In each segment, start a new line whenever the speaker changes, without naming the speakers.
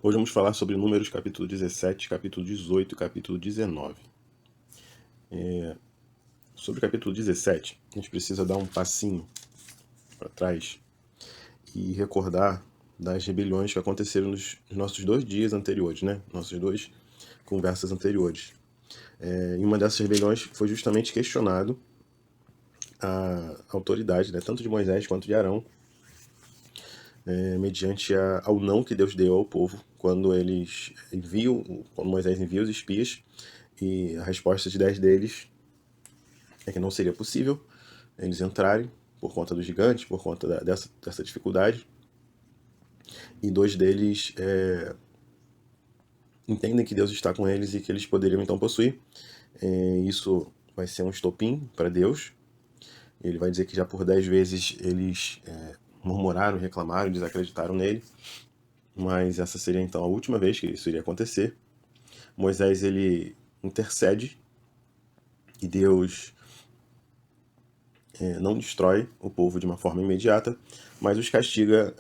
Hoje vamos falar sobre Números capítulo 17, capítulo 18 e capítulo 19. Sobre o capítulo 17, a gente precisa dar um passinho para trás e recordar das rebeliões que aconteceram nos nossos 2 dias anteriores, né? Nossas 2 conversas anteriores. Em uma dessas rebeliões foi justamente questionado a autoridade, né? Tanto de Moisés quanto de Arão, mediante ao não que Deus deu ao povo quando quando Moisés envia os espias, e a resposta de 10 deles é que não seria possível eles entrarem por conta dos gigantes, por conta dessa dificuldade. E 2 deles entendem que Deus está com eles e que eles poderiam então possuir. Isso vai ser um estopim para Deus. Ele vai dizer que já por 10 vezes eles murmuraram, reclamaram, desacreditaram nele. Mas essa seria então a última vez que isso iria acontecer. Moisés ele intercede e Deus não destrói o povo de uma forma imediata, mas os castiga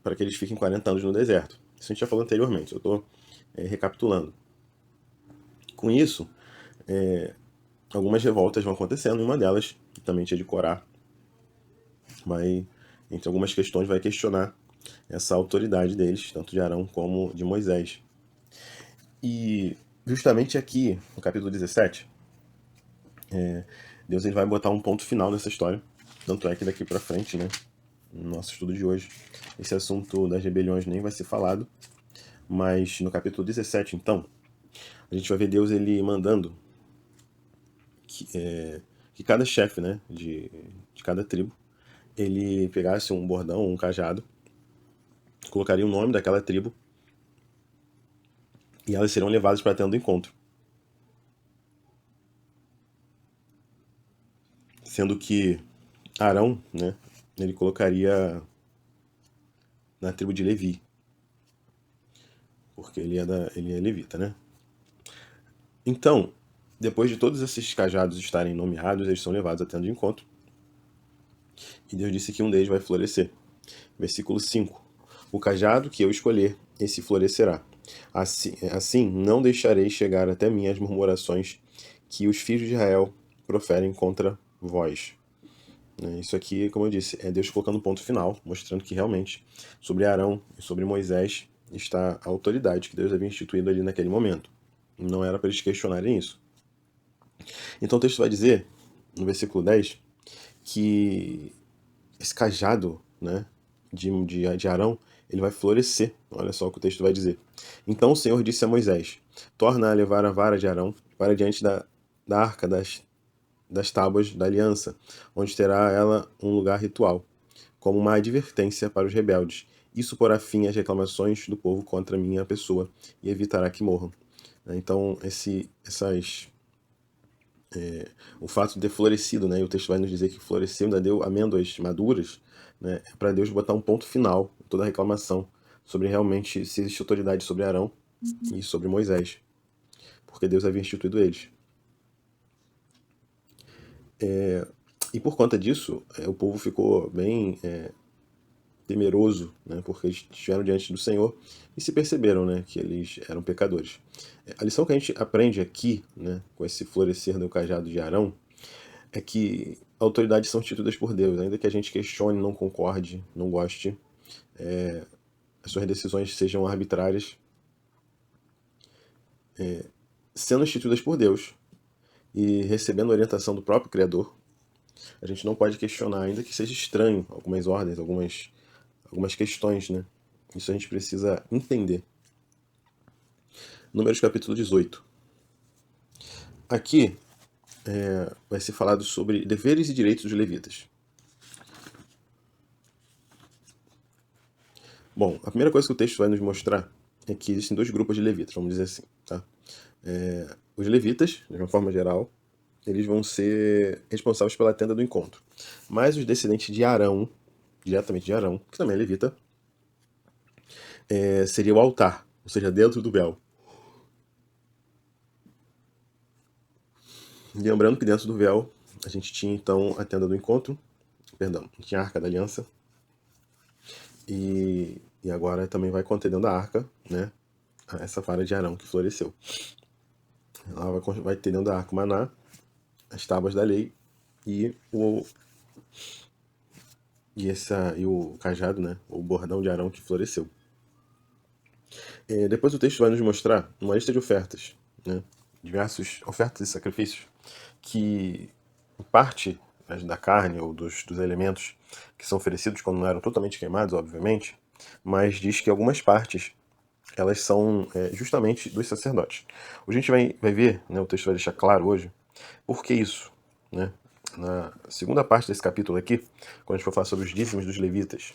para que eles fiquem 40 anos no deserto. Isso a gente já falou anteriormente, eu estou recapitulando. Com isso, algumas revoltas vão acontecendo, e uma delas, também tinha de Corá, entre algumas questões, vai questionar essa autoridade deles, tanto de Arão como de Moisés. E justamente aqui, no capítulo 17, Deus ele vai botar um ponto final nessa história. Tanto é que daqui para frente, né, no nosso estudo de hoje, esse assunto das rebeliões nem vai ser falado. Mas no capítulo 17, então, a gente vai ver Deus ele mandando que cada chefe, né, de cada tribo, ele pegasse um bordão, um cajado, colocaria o nome daquela tribo e elas seriam levadas para a tenda do encontro. Sendo que Arão, né, ele colocaria na tribo de Levi, porque ele é levita, né? Então, depois de todos esses cajados estarem nomeados, eles são levados à tenda de encontro. E Deus disse que um deles vai florescer. Versículo 5. O cajado que eu escolher, esse florescerá. Assim não deixarei chegar até mim as murmurações que os filhos de Israel proferem contra vós. Isso aqui, como eu disse, é Deus colocando um ponto final, mostrando que realmente sobre Arão e sobre Moisés está a autoridade que Deus havia instituído ali naquele momento. Não era para eles questionarem isso. Então o texto vai dizer, no versículo 10, que esse cajado, né, de Arão, ele vai florescer. Olha só o que o texto vai dizer. Então o Senhor disse a Moisés: torna a levar a vara de Arão para diante da arca das tábuas da aliança, onde terá ela um lugar ritual, como uma advertência para os rebeldes. Isso porá fim às reclamações do povo contra a minha pessoa e evitará que morram. Então, o fato de ter florescido, né, e o texto vai nos dizer que floresceu, ainda deu amêndoas maduras, né, é para Deus botar um ponto final em toda a reclamação sobre realmente se existe autoridade sobre Arão e sobre Moisés, porque Deus havia instituído eles. E por conta disso, o povo ficou bem temeroso, né, porque eles estiveram diante do Senhor e se perceberam, né, que eles eram pecadores. A lição que a gente aprende aqui, né, com esse florescer do cajado de Arão, é que autoridades são instituídas por Deus, ainda que a gente questione, não concorde, não goste, as suas decisões sejam arbitrárias, sendo instituídas por Deus e recebendo orientação do próprio Criador, a gente não pode questionar, ainda que seja estranho, algumas ordens, algumas questões, né? Isso a gente precisa entender. Números capítulo 18. Aqui vai ser falado sobre deveres e direitos dos levitas. Bom, a primeira coisa que o texto vai nos mostrar é que existem 2 grupos de levitas, vamos dizer assim, tá? Os levitas, de uma forma geral, eles vão ser responsáveis pela tenda do encontro. Mas os descendentes de Arão, diretamente de Arão, que também é levita, seria o altar, ou seja, dentro do véu. Lembrando que dentro do véu a gente tinha então a tenda do encontro, perdão, tinha a arca da aliança, e e agora também vai conter dentro da arca, né, essa vara de Arão que floresceu. Ela vai ter dentro da arca o maná, as tábuas da lei e o cajado, né, o bordão de Arão que floresceu. Depois o texto vai nos mostrar uma lista de ofertas, né, diversas ofertas e sacrifícios, que parte da carne ou dos elementos que são oferecidos quando não eram totalmente queimados, obviamente, mas diz que algumas partes elas são justamente dos sacerdotes. A gente vai ver, né, o texto vai deixar claro hoje, por que isso, né? Na segunda parte desse capítulo aqui, quando a gente for falar sobre os dízimos dos levitas,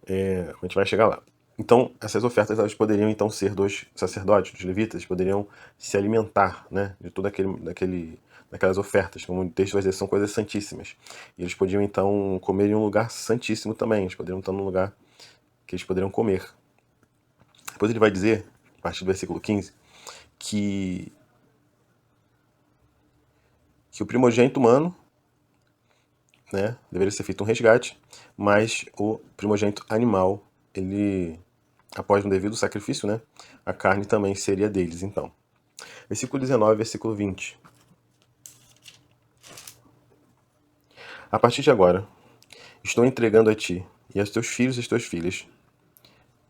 a gente vai chegar lá. Então, essas ofertas elas poderiam então ser dos sacerdotes, dos levitas, poderiam se alimentar, né, de todo daquelas ofertas, como o texto vai dizer, são coisas santíssimas. E eles podiam então comer em um lugar santíssimo também, eles poderiam estar num lugar que eles poderiam comer. Depois ele vai dizer, a partir do versículo 15, que o primogênito humano, né, deveria ser feito um resgate, mas o primogênito animal, ele, após um devido sacrifício, né, a carne também seria deles, então. Versículo 19, versículo 20. A partir de agora, estou entregando a ti e aos teus filhos e às tuas filhas,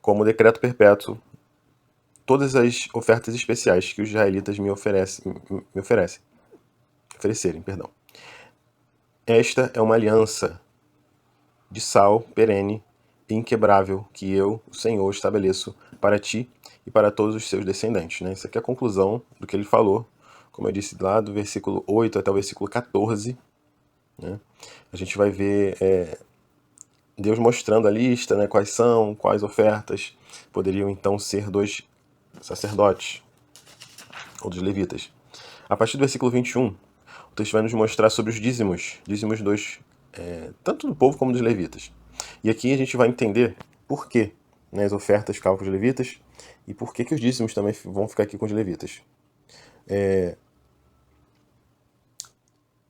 como decreto perpétuo, todas as ofertas especiais que os israelitas me oferecerem, perdão. Esta é uma aliança de sal perene e inquebrável que eu, o Senhor, estabeleço para ti e para todos os seus descendentes. Né? Isso aqui é a conclusão do que ele falou, como eu disse lá do versículo 8 até o versículo 14. Né? A gente vai ver Deus mostrando a lista, né, quais ofertas poderiam então ser dos sacerdotes ou dos levitas. A partir do versículo 21, o texto vai nos mostrar sobre os dízimos tanto do povo como dos levitas. E aqui a gente vai entender por que, né, as ofertas ficavam com os levitas e por que os dízimos também vão ficar aqui com os levitas.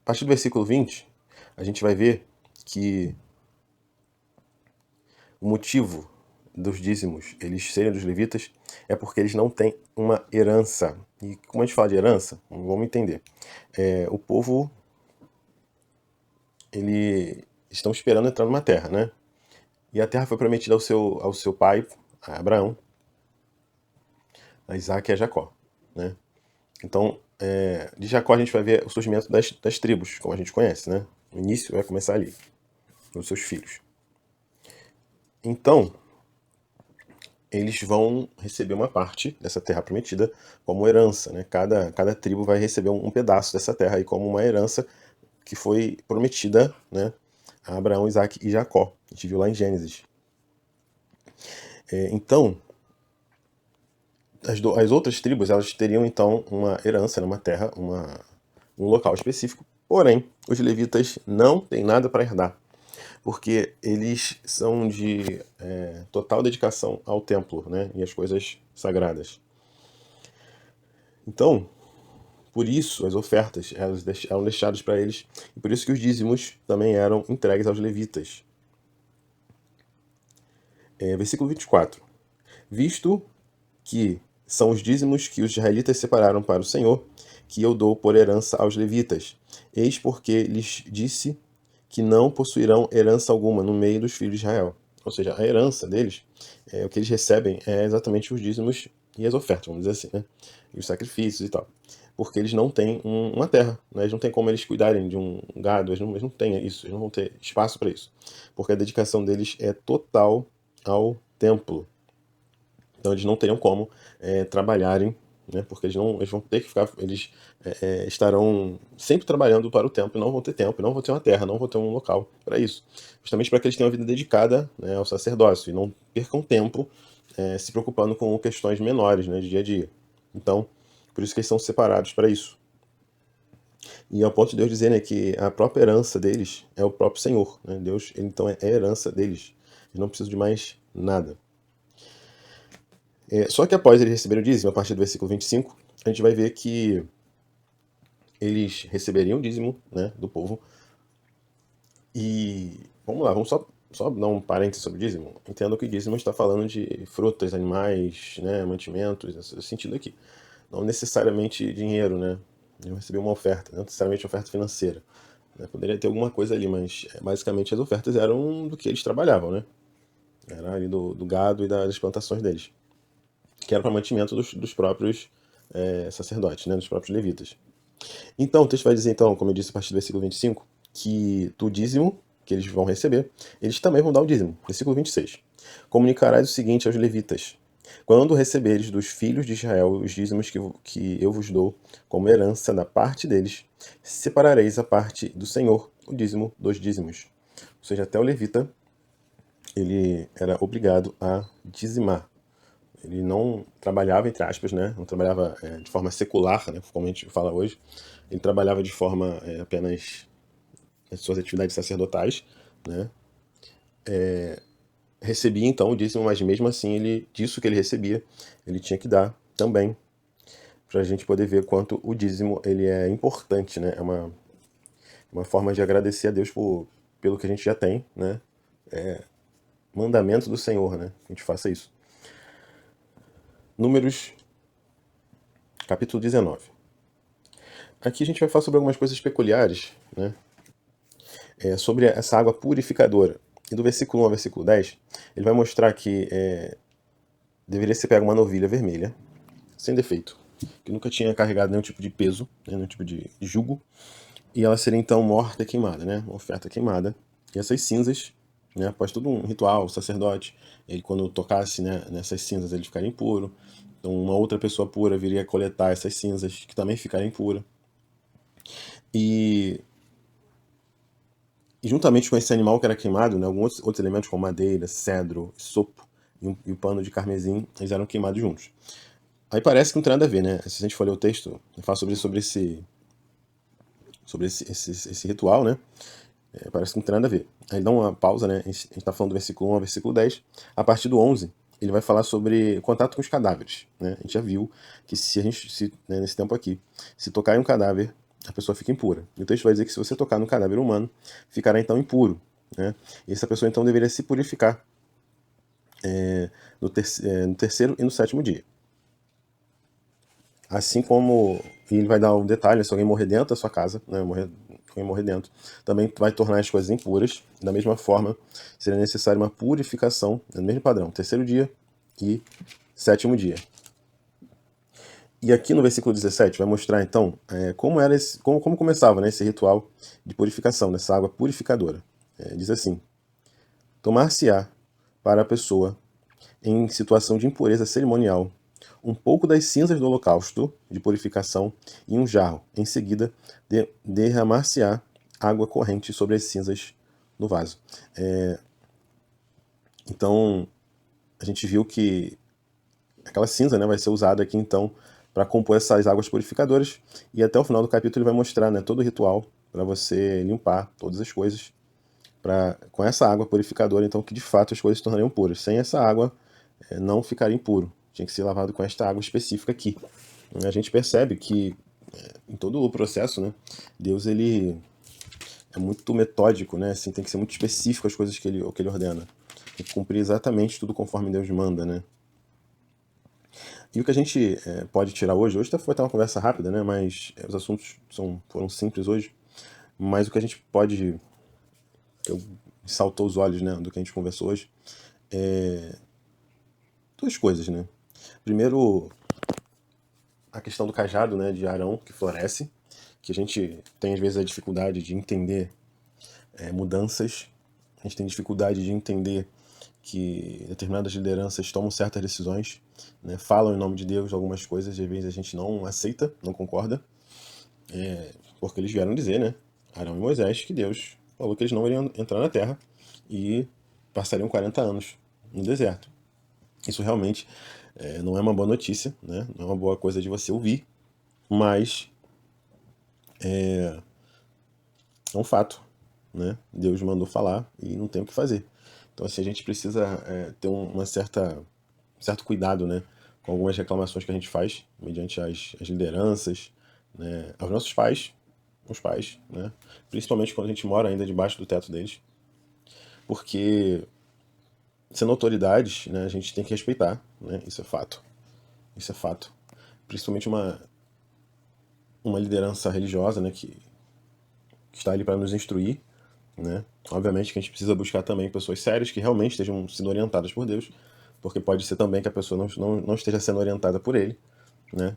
A partir do versículo 20, a gente vai ver que o motivo dos dízimos eles serem dos levitas é porque eles não têm uma herança. E como a gente fala de herança, vamos entender. O povo, eles estão esperando entrar numa terra, né? E a terra foi prometida ao seu pai, a Abraão, a Isaac e a Jacó, né? Então, de Jacó a gente vai ver o surgimento das tribos, como a gente conhece, né? O início vai começar ali, nos seus filhos. Então, eles vão receber uma parte dessa terra prometida como herança, né? Cada tribo vai receber um pedaço dessa terra aí como uma herança que foi prometida, né, a Abraão, Isaac e Jacó. A gente viu lá em Gênesis. Então, as outras tribos elas teriam então uma herança, né, uma terra, um local específico. Porém, os levitas não têm nada para herdar, porque eles são de total dedicação ao templo, né, e às coisas sagradas. Então, por isso as ofertas eram deixadas para eles, e por isso que os dízimos também eram entregues aos levitas. Versículo 24. Visto que são os dízimos que os israelitas separaram para o Senhor, que eu dou por herança aos levitas. Eis porque lhes disse que não possuirão herança alguma no meio dos filhos de Israel. Ou seja, a herança deles, o que eles recebem é exatamente os dízimos e as ofertas, vamos dizer assim, né? E os sacrifícios e tal. Porque eles não têm uma terra, né? Eles não têm como eles cuidarem de um gado, eles não têm isso, eles não vão ter espaço para isso. Porque a dedicação deles é total ao templo. Então eles não teriam como trabalharem, né, porque eles vão ter que ficar, eles estarão sempre trabalhando para o templo, e não vão ter tempo, não vão ter uma terra, não vão ter um local para isso. Justamente para que eles tenham uma vida dedicada, né, ao sacerdócio e não percam tempo se preocupando com questões menores, né, de dia a dia. Então, por isso que eles são separados para isso. E ao ponto de Deus dizer, né, que a própria herança deles é o próprio Senhor. Né? Deus, então, é a herança deles. Eles não precisam de mais nada. Só que após eles receberem o dízimo, a partir do versículo 25, a gente vai ver que eles receberiam o dízimo, né, do povo. E vamos lá, vamos só só dar um parênteses sobre dízimo, entendo que dízimo está falando de frutas, animais, né, mantimentos, nesse sentido aqui. Não necessariamente dinheiro, né? Eu recebi uma oferta, não necessariamente oferta financeira, né? Poderia ter alguma coisa ali, mas basicamente as ofertas eram do que eles trabalhavam, né? Era ali do gado e das plantações deles, que era para mantimento dos próprios sacerdotes, né? Dos próprios levitas. Então, o texto vai dizer, então, como eu disse a partir do versículo 25, que do dízimo que eles vão receber, eles também vão dar o dízimo. Versículo 26. Comunicarás o seguinte aos levitas: quando receberes dos filhos de Israel os dízimos que eu vos dou como herança da parte deles, separareis a parte do Senhor, o dízimo dos dízimos. Ou seja, até o levita, ele era obrigado a dizimar. Ele não trabalhava, entre aspas, né? Não trabalhava de forma secular, né? Como a gente fala hoje. Ele trabalhava de forma apenas as suas atividades sacerdotais, né? Recebia então o dízimo, mas mesmo assim, disso que ele recebia, ele tinha que dar também, para a gente poder ver quanto o dízimo ele é importante, né? É uma forma de agradecer a Deus pelo que a gente já tem, né? Mandamento do Senhor, né? Que a gente faça isso. Números, capítulo 19. Aqui a gente vai falar sobre algumas coisas peculiares, né? Sobre essa água purificadora. E do versículo 1 ao versículo 10, ele vai mostrar que deveria ser pega uma novilha vermelha, sem defeito, que nunca tinha carregado nenhum tipo de peso, né, nenhum tipo de jugo, e ela seria então morta e queimada, né? Uma oferta queimada. E essas cinzas, né, após todo um ritual, o sacerdote, ele quando tocasse, né, nessas cinzas, ele ficaria impuro. Então uma outra pessoa pura viria coletar essas cinzas, que também ficariam impuras. E juntamente com esse animal que era queimado, né, alguns outros elementos como madeira, cedro, sopo e o pano de carmesim, eles eram queimados juntos. Aí parece que não tem nada a ver, né? Se a gente for ler o texto, fala sobre esse ritual, né? Parece que não tem nada a ver. Aí dá uma pausa, né? A gente está falando do versículo 1 ao versículo 10. A partir do 11, ele vai falar sobre contato com os cadáveres, né? A gente já viu que né, nesse tempo aqui, se tocar em um cadáver, a pessoa fica impura. E o texto vai dizer que se você tocar no cadáver humano, ficará então impuro, né? E essa pessoa então deveria se purificar no terceiro e no sétimo dia. Assim como ele vai dar um detalhe, se alguém morrer dentro da sua casa, né, alguém morrer dentro, também vai tornar as coisas impuras. Da mesma forma, seria necessária uma purificação, no mesmo padrão, terceiro dia e sétimo dia. E aqui no versículo 17 vai mostrar então como começava, né, esse ritual de purificação, dessa água purificadora. Diz assim: tomar-se-á para a pessoa em situação de impureza cerimonial um pouco das cinzas do holocausto de purificação em um jarro. Em seguida, derramar-se-á água corrente sobre as cinzas no vaso. Então, a gente viu que aquela cinza, né, vai ser usada aqui então para compor essas águas purificadoras, e até o final do capítulo ele vai mostrar, né, todo o ritual para você limpar todas as coisas com essa água purificadora, então que de fato as coisas se tornariam puras. Sem essa água não ficaria impuro. Tinha que ser lavado com esta água específica aqui. A gente percebe que em todo o processo, né, Deus ele é muito metódico, né? Assim, tem que ser muito específico as coisas que ele ordena. Tem que cumprir exatamente tudo conforme Deus manda, né? E o que a gente pode tirar hoje foi até uma conversa rápida, né? Mas os assuntos foram simples hoje. Mas o que a gente pode, saltou os olhos, né, do que a gente conversou hoje, duas coisas, né? Primeiro, a questão do cajado, né, de Arão, que floresce, que a gente tem às vezes a dificuldade de entender mudanças, a gente tem dificuldade de entender que determinadas lideranças tomam certas decisões, né, falam em nome de Deus algumas coisas, e às vezes a gente não aceita, não concorda, porque eles vieram dizer, né, Arão e Moisés, que Deus falou que eles não iriam entrar na terra e passariam 40 anos no deserto. Isso realmente não é uma boa notícia, né, não é uma boa coisa de você ouvir, mas é um fato, né? Deus mandou falar e não tem o que fazer. Então, assim, a gente precisa ter um certo cuidado, né, com algumas reclamações que a gente faz mediante as lideranças, né, aos nossos pais, os pais, né, principalmente quando a gente mora ainda debaixo do teto deles. porque sendo autoridades, né, a gente tem que respeitar, né? Isso é fato. Isso é fato. Principalmente uma liderança religiosa, né, que está ali para nos instruir, né? Obviamente que a gente precisa buscar também pessoas sérias que realmente estejam sendo orientadas por Deus, porque pode ser também que a pessoa não esteja sendo orientada por ele, né?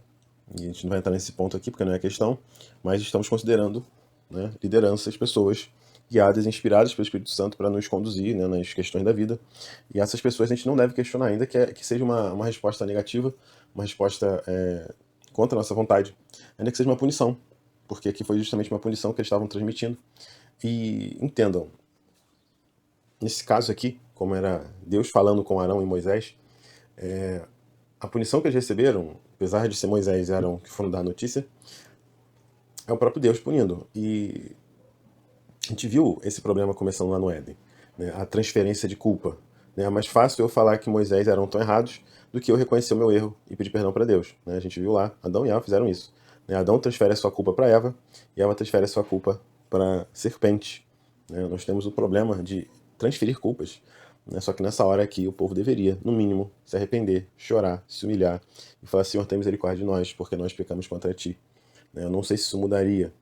E a gente não vai entrar nesse ponto aqui porque não é questão, mas estamos considerando, né, lideranças, pessoas guiadas, inspiradas pelo Espírito Santo para nos conduzir, né, nas questões da vida. E essas pessoas a gente não deve questionar ainda que seja uma resposta negativa, uma resposta contra a nossa vontade, ainda que seja uma punição, porque aqui foi justamente uma punição que eles estavam transmitindo. E entendam, nesse caso aqui, como era Deus falando com Arão e Moisés, a punição que eles receberam, apesar de ser Moisés e Arão que foram dar a notícia, é o próprio Deus punindo. E a gente viu esse problema começando lá no Éden, né? A transferência de culpa. Né? É mais fácil eu falar que Moisés e Arão estão errados do que eu reconhecer o meu erro e pedir perdão para Deus. Né? A gente viu lá, Adão e Eva fizeram isso. Né? Adão transfere a sua culpa para Eva e Eva transfere a sua culpa para a serpente. Né? Nós temos o problema de transferir culpas. Né? Só que nessa hora aqui o povo deveria, no mínimo, se arrepender, chorar, se humilhar e falar: Senhor, tem misericórdia de nós, porque nós pecamos contra ti. Né? Eu não sei se isso mudaria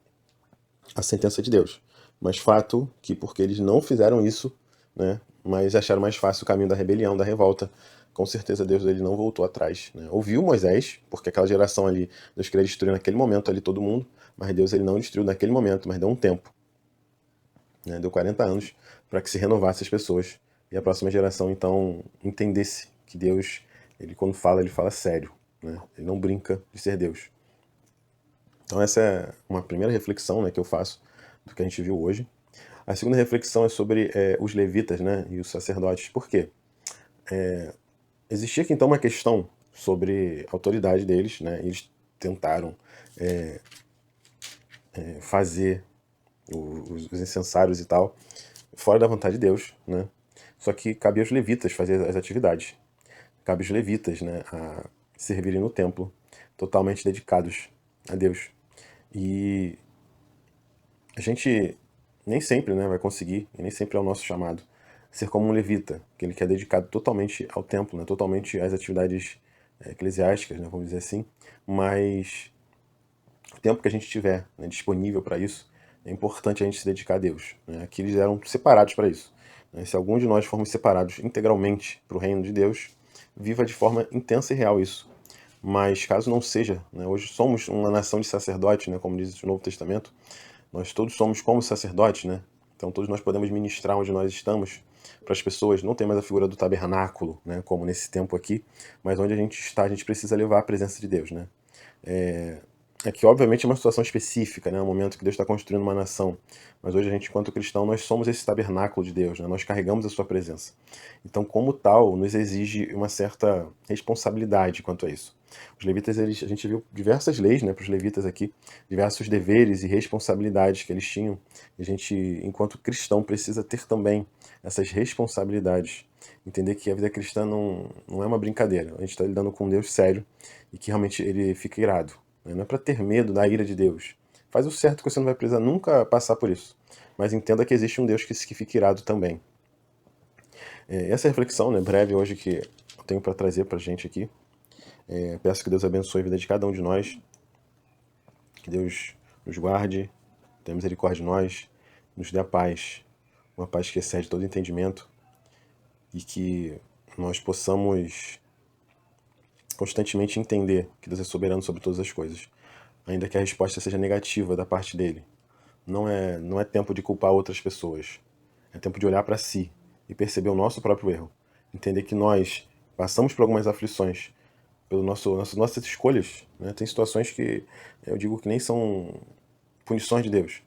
a sentença de Deus, mas fato que porque eles não fizeram isso, né, mas acharam mais fácil o caminho da rebelião, da revolta, com certeza Deus ele não voltou atrás. Né? Ouviu Moisés, porque aquela geração ali, Deus queria destruir naquele momento ali todo mundo, mas Deus ele não destruiu naquele momento, mas deu um tempo. Né? Deu 40 anos para que se renovasse as pessoas e a próxima geração então entendesse que Deus, ele quando fala, ele fala sério. Né? Ele não brinca de ser Deus. Então essa é uma primeira reflexão, né, que eu faço do que a gente viu hoje. A segunda reflexão é sobre os levitas, né, e os sacerdotes. Por quê? Existia aqui então uma questão sobre a autoridade deles, né? Eles tentaram fazer os incensários e tal fora da vontade de Deus, né? Só que cabia aos levitas fazer as atividades. Cabe aos levitas, né, a servirem no templo, totalmente dedicados a Deus. E a gente nem sempre, né, vai conseguir, e nem sempre é o nosso chamado, ser como um levita, aquele que é dedicado totalmente ao templo, né, totalmente às atividades eclesiásticas, né, vamos dizer assim, mas o tempo que a gente tiver, né, disponível para isso, é importante a gente se dedicar a Deus. Né? Aqui eles eram separados para isso. Né? Se algum de nós formos separados integralmente para o reino de Deus, viva de forma intensa e real isso. Mas caso não seja, né, hoje somos uma nação de sacerdotes, né, como diz o Novo Testamento, nós todos somos como sacerdotes, né? Então todos nós podemos ministrar onde nós estamos para as pessoas. Não tem mais a figura do tabernáculo, né, como nesse tempo aqui, mas onde a gente está, a gente precisa levar a presença de Deus, né? É que obviamente é uma situação específica, né? Um momento que Deus está construindo uma nação. Mas hoje a gente, enquanto cristão, nós somos esse tabernáculo de Deus, né? Nós carregamos a sua presença. Então, como tal, nos exige uma certa responsabilidade quanto a isso. Os levitas, a gente viu diversas leis, né, para os levitas aqui, diversos deveres e responsabilidades que eles tinham. E a gente, enquanto cristão, precisa ter também essas responsabilidades. Entender que a vida cristã não é uma brincadeira. A gente está lidando com um Deus sério e que realmente ele fica irado. Não é para ter medo da ira de Deus. Faz o certo que você não vai precisar nunca passar por isso. Mas entenda que existe um Deus que fica irado também. Essa reflexão, né, breve hoje que eu tenho para trazer para a gente aqui. Peço que Deus abençoe a vida de cada um de nós. Que Deus nos guarde, tenha misericórdia de nós, nos dê a paz. Uma paz que excede todo entendimento. E que nós possamos constantemente entender que Deus é soberano sobre todas as coisas. Ainda que a resposta seja negativa da parte dele. Não é tempo de culpar outras pessoas. É tempo de olhar para si e perceber o nosso próprio erro. Entender que nós passamos por algumas aflições pelas nossas escolhas. Né? Tem situações que eu digo que nem são punições de Deus,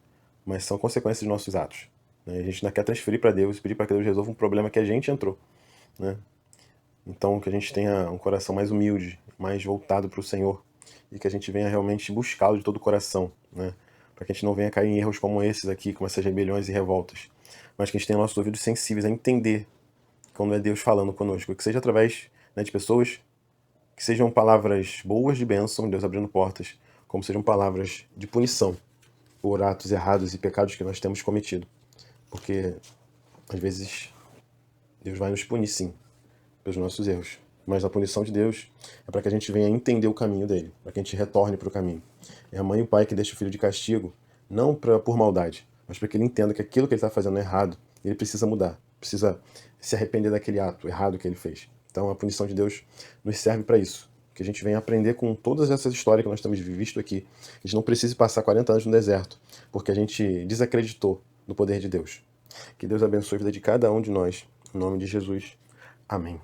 mas são consequências dos nossos atos. Né? A gente não quer transferir para Deus e pedir para que Deus resolva um problema que a gente entrou. Né? Então, que a gente tenha um coração mais humilde, mais voltado para o Senhor, e que a gente venha realmente buscá-lo de todo o coração, né? Para que a gente não venha cair em erros como esses aqui, como essas rebeliões e revoltas, mas que a gente tenha nossos ouvidos sensíveis a entender quando é Deus falando conosco, que seja através, né, de pessoas, que sejam palavras boas de bênção, Deus abrindo portas, como sejam palavras de punição por atos errados e pecados que nós temos cometido, porque Às vezes, Deus vai nos punir, sim, pelos nossos erros. Mas a punição de Deus é para que a gente venha entender o caminho dele, para que a gente retorne para o caminho. É a mãe e o pai que deixam o filho de castigo, não por maldade, mas para que ele entenda que aquilo que ele está fazendo é errado, ele precisa mudar, precisa se arrepender daquele ato errado que ele fez. Então a punição de Deus nos serve para isso, que a gente venha aprender com todas essas histórias que nós temos visto aqui, que a gente não precise passar 40 anos no deserto, porque a gente desacreditou no poder de Deus. Que Deus abençoe a vida de cada um de nós. Em nome de Jesus. Amém.